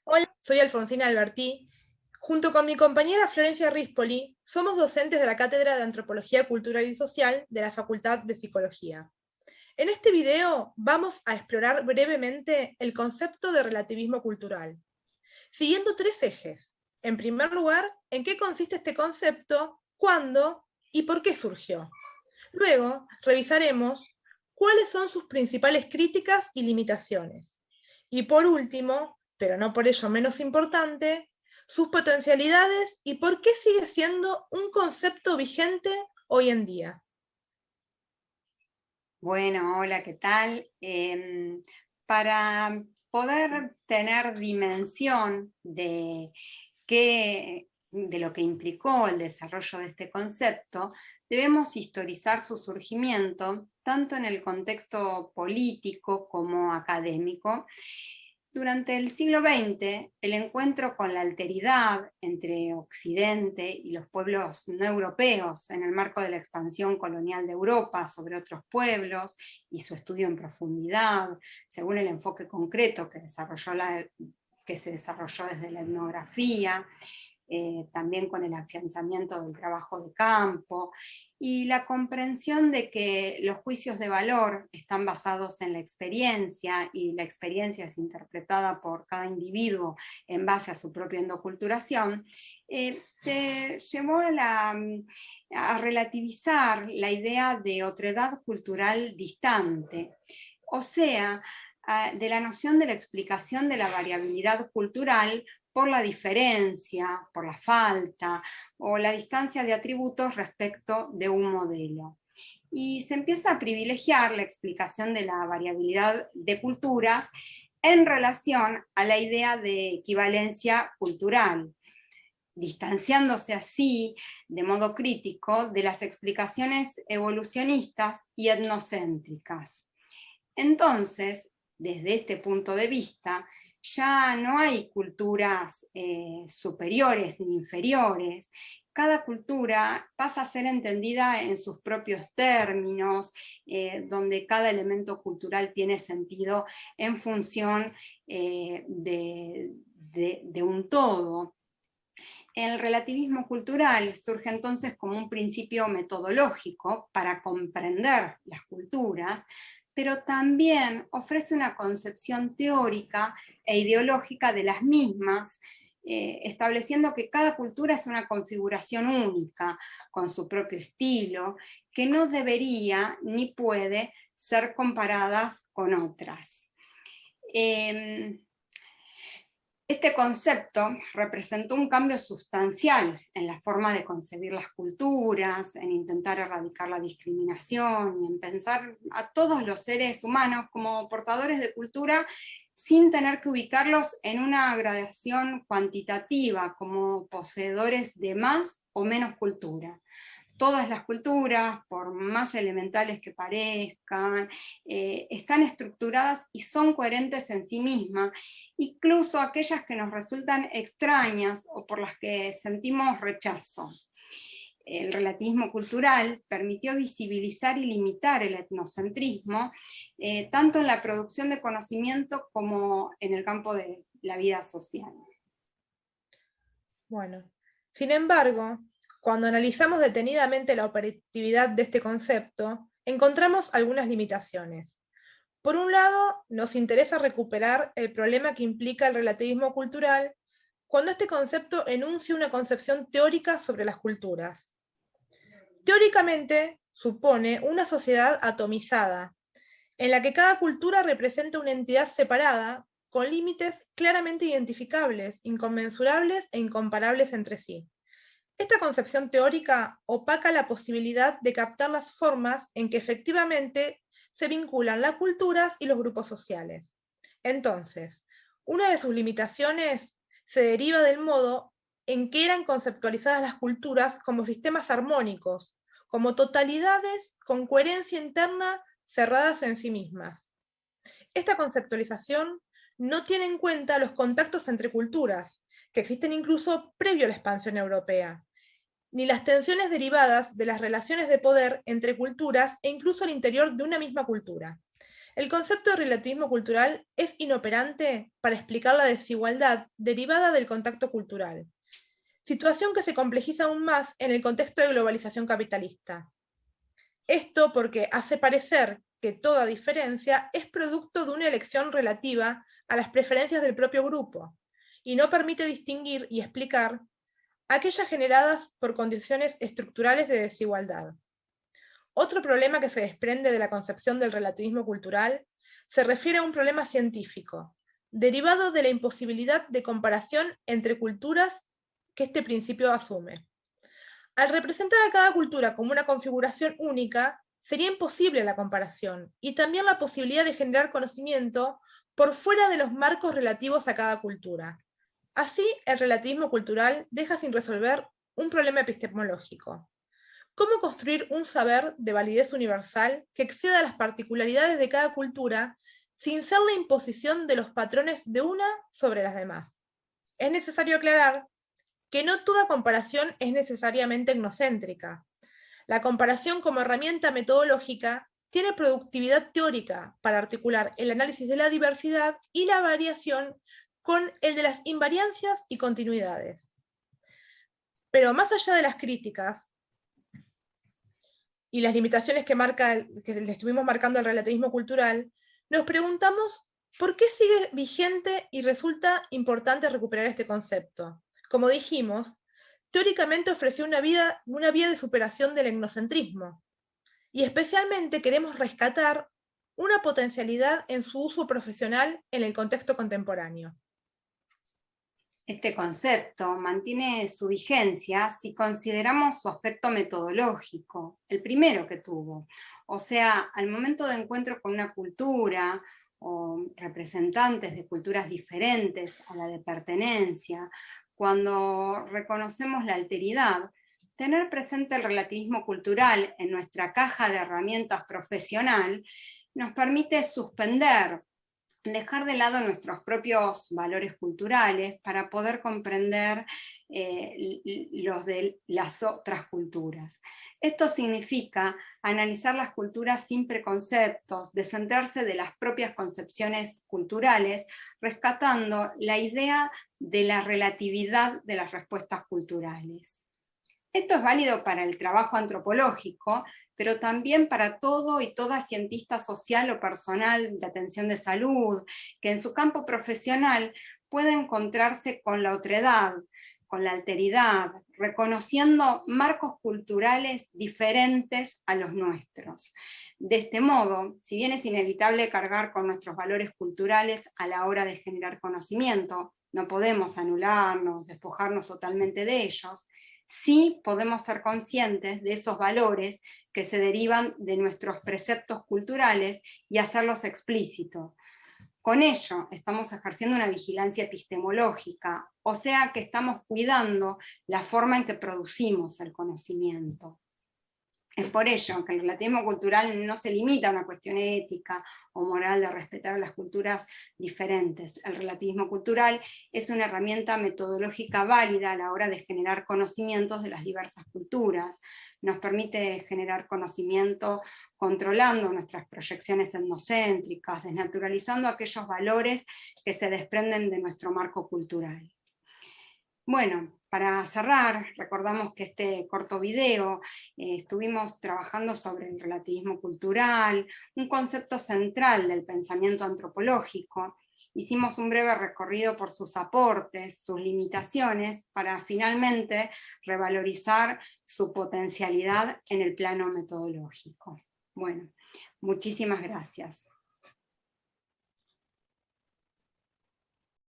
Hola, soy Alfonsina Albertí. Junto con mi compañera Florencia Rispoli, somos docentes de la Cátedra de Antropología Cultural y Social de la Facultad de Psicología. En este video vamos a explorar brevemente el concepto de relativismo cultural, siguiendo tres ejes. En primer lugar, ¿en qué consiste este concepto? ¿Cuándo? ¿Y por qué surgió? Luego, revisaremos cuáles son sus principales críticas y limitaciones. Y por último, pero no por ello menos importante, sus potencialidades y por qué sigue siendo un concepto vigente hoy en día. Bueno, hola, ¿qué tal? Para poder tener dimensión de lo que implicó el desarrollo de este concepto, debemos historizar su surgimiento tanto en el contexto político como académico. Durante el siglo XX, el encuentro con la alteridad entre Occidente y los pueblos no europeos en el marco de la expansión colonial de Europa sobre otros pueblos y su estudio en profundidad, según el enfoque concreto que se desarrolló desde la etnografía, también con el afianzamiento del trabajo de campo y la comprensión de que los juicios de valor están basados en la experiencia y la experiencia es interpretada por cada individuo en base a su propia endoculturación, te llevó a relativizar la idea de otredad cultural distante, o sea, de la noción de la explicación de la variabilidad cultural por la diferencia, por la falta o la distancia de atributos respecto de un modelo. Y se empieza a privilegiar la explicación de la variabilidad de culturas en relación a la idea de equivalencia cultural, distanciándose así de modo crítico de las explicaciones evolucionistas y etnocéntricas. Entonces, desde este punto de vista, ya no hay culturas superiores ni inferiores. Cada cultura pasa a ser entendida en sus propios términos, donde cada elemento cultural tiene sentido en función de un todo. El relativismo cultural surge entonces como un principio metodológico para comprender las culturas, pero también ofrece una concepción teórica e ideológica de las mismas, estableciendo que cada cultura es una configuración única, con su propio estilo, que no debería ni puede ser comparadas con otras. Este concepto representó un cambio sustancial en la forma de concebir las culturas, en intentar erradicar la discriminación y en pensar a todos los seres humanos como portadores de cultura sin tener que ubicarlos en una gradación cuantitativa como poseedores de más o menos cultura. Todas las culturas, por más elementales que parezcan, están estructuradas y son coherentes en sí mismas, incluso aquellas que nos resultan extrañas o por las que sentimos rechazo. El relativismo cultural permitió visibilizar y limitar el etnocentrismo, tanto en la producción de conocimiento como en el campo de la vida social. Bueno, sin embargo, cuando analizamos detenidamente la operatividad de este concepto, encontramos algunas limitaciones. Por un lado, nos interesa recuperar el problema que implica el relativismo cultural cuando este concepto enuncia una concepción teórica sobre las culturas. Teóricamente, supone una sociedad atomizada, en la que cada cultura representa una entidad separada, con límites claramente identificables, inconmensurables e incomparables entre sí. Esta concepción teórica opaca la posibilidad de captar las formas en que efectivamente se vinculan las culturas y los grupos sociales. Entonces, una de sus limitaciones se deriva del modo en que eran conceptualizadas las culturas como sistemas armónicos, como totalidades con coherencia interna cerradas en sí mismas. Esta conceptualización no tiene en cuenta los contactos entre culturas, que existen incluso previo a la expansión europea, ni las tensiones derivadas de las relaciones de poder entre culturas e incluso al interior de una misma cultura. El concepto de relativismo cultural es inoperante para explicar la desigualdad derivada del contacto cultural, situación que se complejiza aún más en el contexto de globalización capitalista. Esto porque hace parecer que toda diferencia es producto de una elección relativa a las preferencias del propio grupo, y no permite distinguir y explicar aquellas generadas por condiciones estructurales de desigualdad. Otro problema que se desprende de la concepción del relativismo cultural se refiere a un problema científico, derivado de la imposibilidad de comparación entre culturas que este principio asume. Al representar a cada cultura como una configuración única, sería imposible la comparación y también la posibilidad de generar conocimiento por fuera de los marcos relativos a cada cultura. Así, el relativismo cultural deja sin resolver un problema epistemológico. ¿Cómo construir un saber de validez universal que exceda las particularidades de cada cultura sin ser la imposición de los patrones de una sobre las demás? Es necesario aclarar que no toda comparación es necesariamente etnocéntrica. La comparación como herramienta metodológica tiene productividad teórica para articular el análisis de la diversidad y la variación con el de las invariancias y continuidades. Pero más allá de las críticas y las limitaciones que le estuvimos marcando al relativismo cultural, nos preguntamos por qué sigue vigente y resulta importante recuperar este concepto. Como dijimos, teóricamente ofreció una vía de superación del etnocentrismo, y especialmente queremos rescatar una potencialidad en su uso profesional en el contexto contemporáneo. Este concepto mantiene su vigencia si consideramos su aspecto metodológico, el primero que tuvo. O sea, al momento de encuentro con una cultura o representantes de culturas diferentes a la de pertenencia, cuando reconocemos la alteridad, tener presente el relativismo cultural en nuestra caja de herramientas profesional nos permite suspender, dejar de lado nuestros propios valores culturales para poder comprender los de las otras culturas. Esto significa analizar las culturas sin preconceptos, descentrarse de las propias concepciones culturales, rescatando la idea de la relatividad de las respuestas culturales. Esto es válido para el trabajo antropológico, pero también para todo y toda cientista social o personal de atención de salud, que en su campo profesional puede encontrarse con la otredad, con la alteridad, reconociendo marcos culturales diferentes a los nuestros. De este modo, si bien es inevitable cargar con nuestros valores culturales a la hora de generar conocimiento, no podemos anularnos, despojarnos totalmente de ellos, sí podemos ser conscientes de esos valores que se derivan de nuestros preceptos culturales y hacerlos explícitos. Con ello estamos ejerciendo una vigilancia epistemológica, o sea que estamos cuidando la forma en que producimos el conocimiento. Es por ello que el relativismo cultural no se limita a una cuestión ética o moral de respetar a las culturas diferentes. El relativismo cultural es una herramienta metodológica válida a la hora de generar conocimientos de las diversas culturas. Nos permite generar conocimiento controlando nuestras proyecciones etnocéntricas, desnaturalizando aquellos valores que se desprenden de nuestro marco cultural. Bueno, para cerrar, recordamos que este corto video estuvimos trabajando sobre el relativismo cultural, un concepto central del pensamiento antropológico. Hicimos un breve recorrido por sus aportes, sus limitaciones, para finalmente revalorizar su potencialidad en el plano metodológico. Bueno, muchísimas gracias.